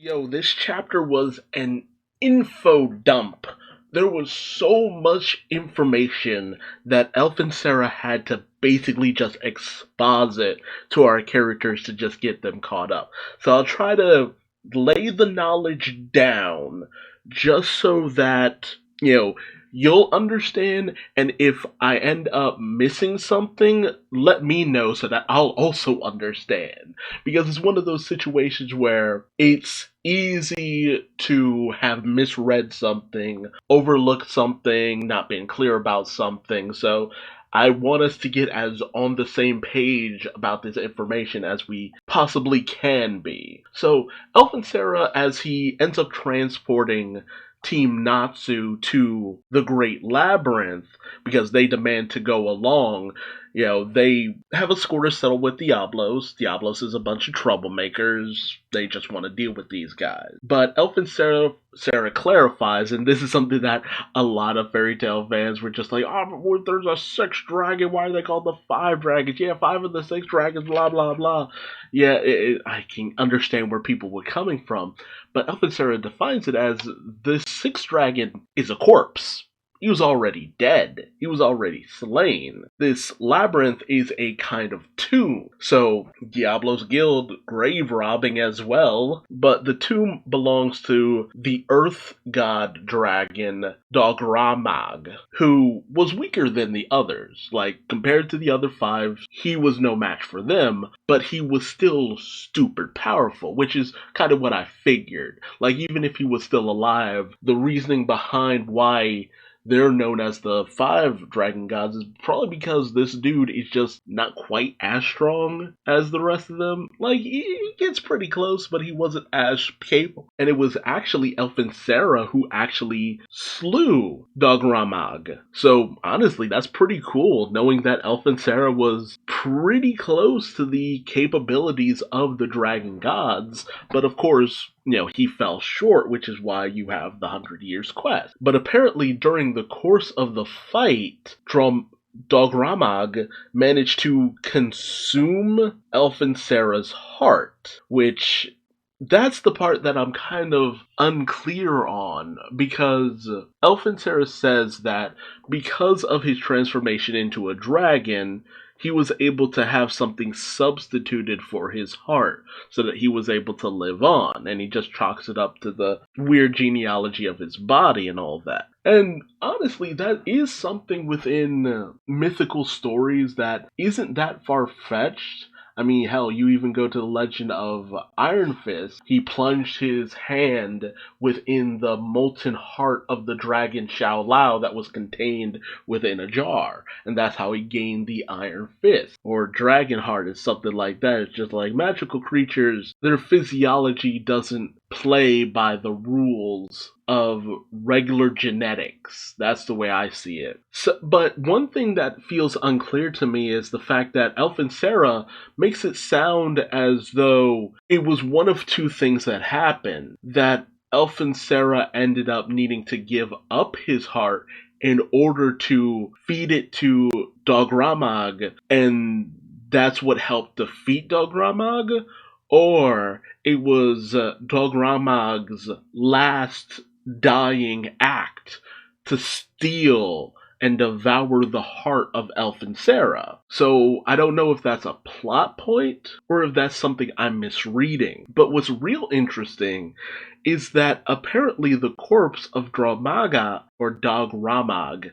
Yo, this chapter was an info dump. There was so much information that Elf and Sarah had to basically just exposit to our characters to just get them caught up. So I'll try to lay the knowledge down just so that, you'll understand, and if I end up missing something, let me know so that I'll also understand. Because it's one of those situations where it's easy to have misread something, overlooked something, not been clear about something. So I want us to get as on the same page about this information as we possibly can be. So, Elf and Sarah, as he ends up transporting Team Natsu to the Great Labyrinth because they demand to go along. They have a score to settle with Diablos. Diablos is a bunch of troublemakers. They just want to deal with these guys. But Elf and Sarah clarifies, and this is something that a lot of fairy tale fans were just like, oh, well, there's a sixth dragon. Why are they called the five dragons? Yeah, five of the six dragons, blah, blah, blah. Yeah, I can understand where people were coming from. But Elf and Sarah defines it as the sixth dragon is a corpse. He was already dead. He was already slain. This labyrinth is a kind of tomb. So, Diablo's Guild grave robbing as well. But the tomb belongs to the earth god dragon, Dogramag, who was weaker than the others. Like, compared to the other five, he was no match for them, but he was still stupid powerful, which is kind of what I figured. Like, even if he was still alive, the reasoning behind why they're known as the five dragon gods is probably because this dude is just not quite as strong as the rest of them. Like, he gets pretty close, but he wasn't as capable. And it was actually Elf and Sarah who actually slew Dogramag. So, honestly, that's pretty cool, knowing that Elf and Sarah was pretty close to the capabilities of the dragon gods, but of course, he fell short, which is why you have the 100 Years quest. But apparently, during the course of the fight, Dogramag managed to consume Elf and Sarah's heart, which that's the part that I'm kind of unclear on, because Elf and Sarah says that because of his transformation into a dragon, he was able to have something substituted for his heart so that he was able to live on. And he just chalks it up to the weird genealogy of his body and all that. And honestly, that is something within mythical stories that isn't that far-fetched. I mean, hell, you even go to the legend of Iron Fist. He plunged his hand within the molten heart of the dragon Xiao Lao that was contained within a jar. And that's how he gained the Iron Fist. Or Dragon Heart is something like that. It's just like magical creatures, their physiology doesn't play by the rules of regular genetics. That's the way I see it. But one thing that feels unclear to me is the fact that Elf and Sarah makes it sound as though it was one of two things that happened. That Elf and Sarah ended up needing to give up his heart in order to feed it to Dogramag, and that's what helped defeat Dogramag? Or it was Dogramag's last dying act to steal and devour the heart of Elf and Sarah. So I don't know if that's a plot point or if that's something I'm misreading. But what's real interesting is that apparently the corpse of Dramaga or Dogramag,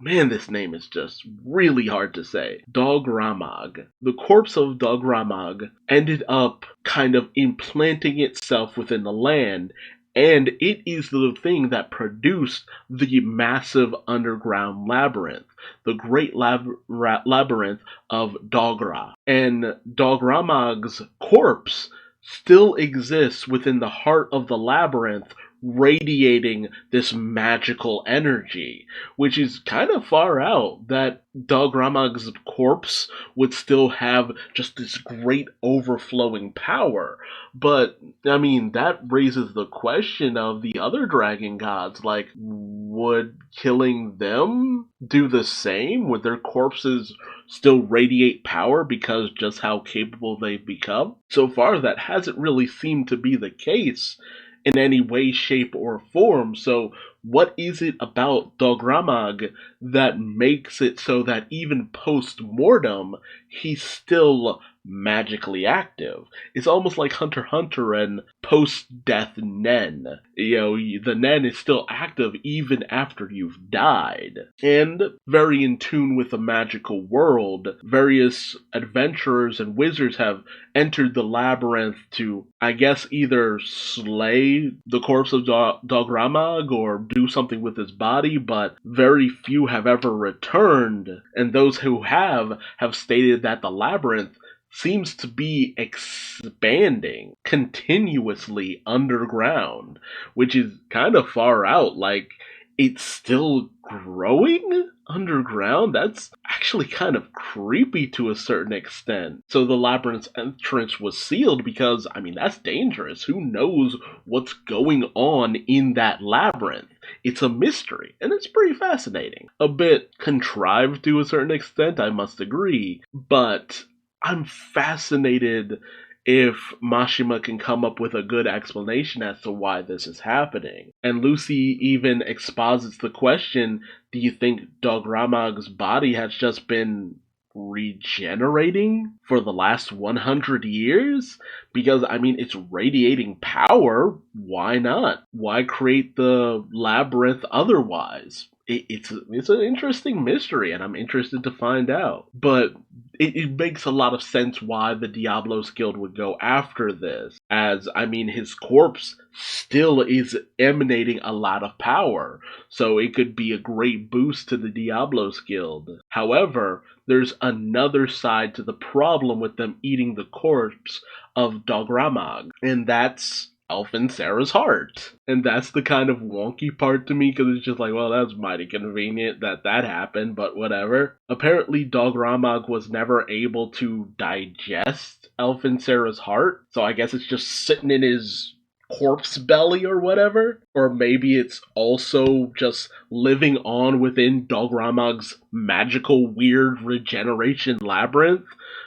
man, this name is just really hard to say. Dogramag. The corpse of Dogramag ended up kind of implanting itself within the land, and it is the thing that produced the massive underground labyrinth, the great labyrinth of Dogra. And Dogramag's corpse still exists within the heart of the labyrinth radiating this magical energy, which is kind of far out that Dogramag's corpse would still have just this great overflowing power. But, I mean, that raises the question of the other dragon gods. Like, would killing them do the same? Would their corpses still radiate power because just how capable they've become? So far, that hasn't really seemed to be the case in any way, shape, or form. So, what is it about Dogramag that makes it so that even post mortem, he's still magically active? It's almost like Hunter x Hunter and post death Nen. The Nen is still active even after you've died. And very in tune with the magical world, various adventurers and wizards have entered the labyrinth to, I guess, either slay the corpse of Dogramag or do something with his body, but very few have ever returned, and those who have stated that the labyrinth seems to be expanding continuously underground, which is kind of far out. Like, it's still growing underground? That's actually kind of creepy to a certain extent. So the labyrinth's entrance was sealed because, I mean, that's dangerous. Who knows what's going on in that labyrinth? It's a mystery, and it's pretty fascinating. A bit contrived to a certain extent, I must agree, but I'm fascinated if Mashima can come up with a good explanation as to why this is happening. And Lucy even exposits the question, do you think Dogramag's body has just been regenerating for the last 100 years? Because, I mean, it's radiating power. Why not? Why create the labyrinth otherwise? It's an interesting mystery, and I'm interested to find out. But it makes a lot of sense why the Diablos Guild would go after this, as, I mean, his corpse still is emanating a lot of power, so it could be a great boost to the Diablos Guild. However, there's another side to the problem with them eating the corpse of Dogramag, and that's Elfin Sarah's heart. And that's the kind of wonky part to me, because it's just like, well, that's mighty convenient that happened, but whatever. Apparently, Dogramag was never able to digest Elfin Sarah's heart, so I guess it's just sitting in his corpse belly or whatever. Or maybe it's also just living on within Dogramag's magical weird regeneration labyrinth.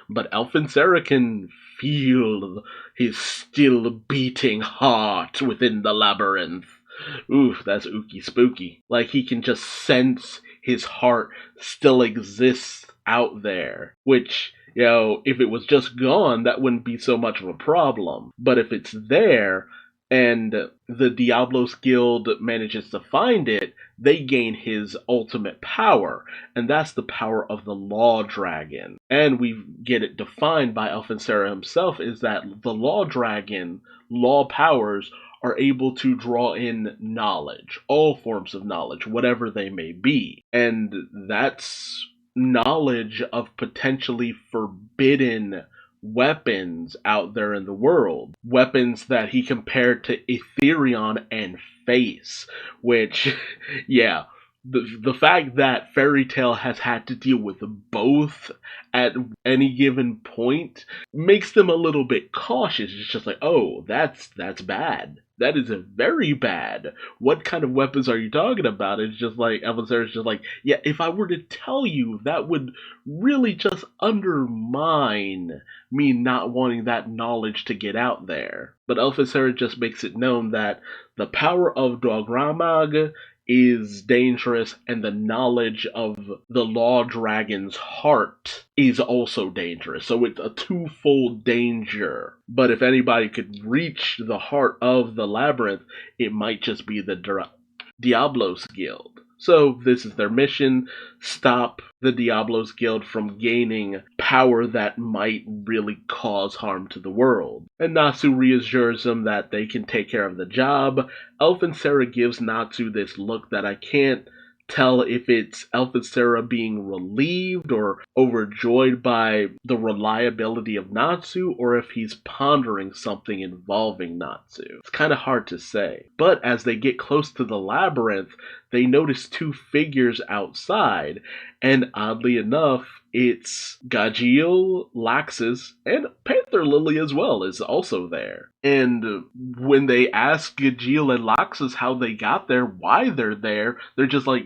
But Elfin Sarah can feel his still beating heart within the labyrinth. Oof, that's ooky spooky. Like, he can just sense his heart still exists out there. Which, if it was just gone, that wouldn't be so much of a problem. But if it's there, and the Diablos Guild manages to find it, they gain his ultimate power, and that's the power of the Law Dragon. And we get it defined by Elfin Sarah himself, is that the Law Dragon, law powers, are able to draw in knowledge, all forms of knowledge, whatever they may be. And that's knowledge of potentially forbidden weapons out there in the world. Weapons that he compared to Etherion and Face, which, yeah, the fact that Fairy Tail has had to deal with both at any given point makes them a little bit cautious. It's just like, oh, that's bad. That is very bad. What kind of weapons are you talking about? It's just like, Elvisara's just like, yeah, if I were to tell you, that would really just undermine me not wanting that knowledge to get out there. But Elvisara just makes it known that the power of Dogramag is dangerous, and the knowledge of the Law Dragon's heart is also dangerous. So it's a twofold danger. But if anybody could reach the heart of the labyrinth, it might just be the Diablos Guild. So this is their mission: stop the Diablos Guild from gaining power that might really cause harm to the world. And Natsu reassures them that they can take care of the job. Elfin Sarah gives Natsu this look that I can't tell if it's Elf and Sarah being relieved or overjoyed by the reliability of Natsu, or if he's pondering something involving Natsu. It's kind of hard to say. But as they get close to the labyrinth, they notice two figures outside, and oddly enough, it's Gajiel, Laxus, and Panther Lily as well is also there. And when they ask Gajiel and Laxus how they got there, why they're there, they're just like,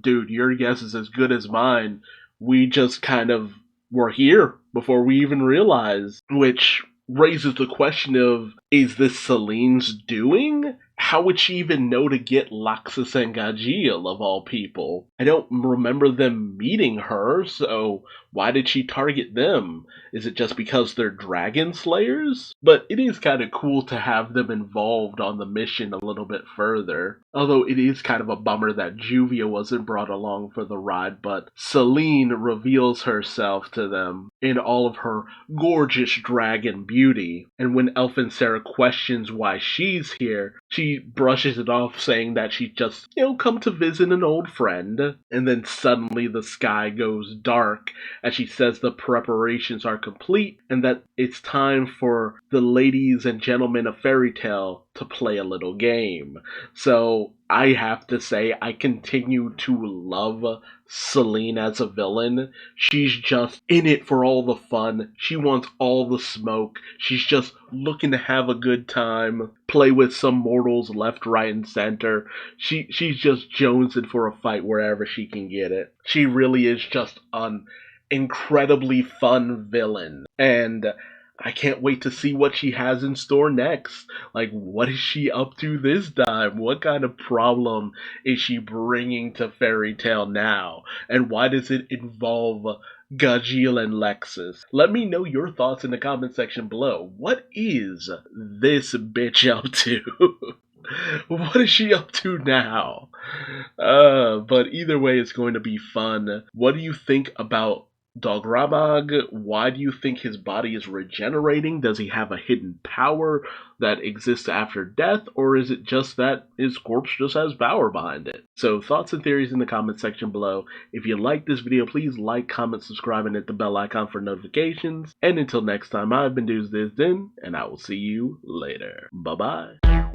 dude, your guess is as good as mine. We just kind of were here before we even realized. Which raises the question of, is this Celine's doing? How would she even know to get Laxus and Gajiel, of all people? I don't remember them meeting her, so why did she target them? Is it just because they're dragon slayers? But it is kind of cool to have them involved on the mission a little bit further. Although it is kind of a bummer that Juvia wasn't brought along for the ride, but Celine reveals herself to them in all of her gorgeous dragon beauty. And when Elf and Sarah questions why she's here, she brushes it off saying that she just, come to visit an old friend. And then suddenly the sky goes dark as she says the preparations are complete and that it's time for the ladies and gentlemen of Fairy Tale to play a little game. So I have to say, I continue to love Celine as a villain. She's just in it for all the fun. She wants all the smoke. She's just looking to have a good time, play with some mortals left, right, and center. She's just jonesing for a fight wherever she can get it. She really is just an incredibly fun villain. And I can't wait to see what she has in store next. Like, what is she up to this time? What kind of problem is she bringing to Fairy Tale now? And why does it involve Gajiel and Lexus? Let me know your thoughts in the comment section below. What is this bitch up to? What is she up to now? But either way, it's going to be fun. What do you think about Dograbag? Why do you think his body is regenerating? Does he have a hidden power that exists after death? Or is it just that his corpse just has power behind it? So thoughts and theories in the comment section below. If you like this video, please like, comment, subscribe, and hit the bell icon for notifications. And until next time, I've been Duuz-Diz-Din, and I will see you later. Bye-bye.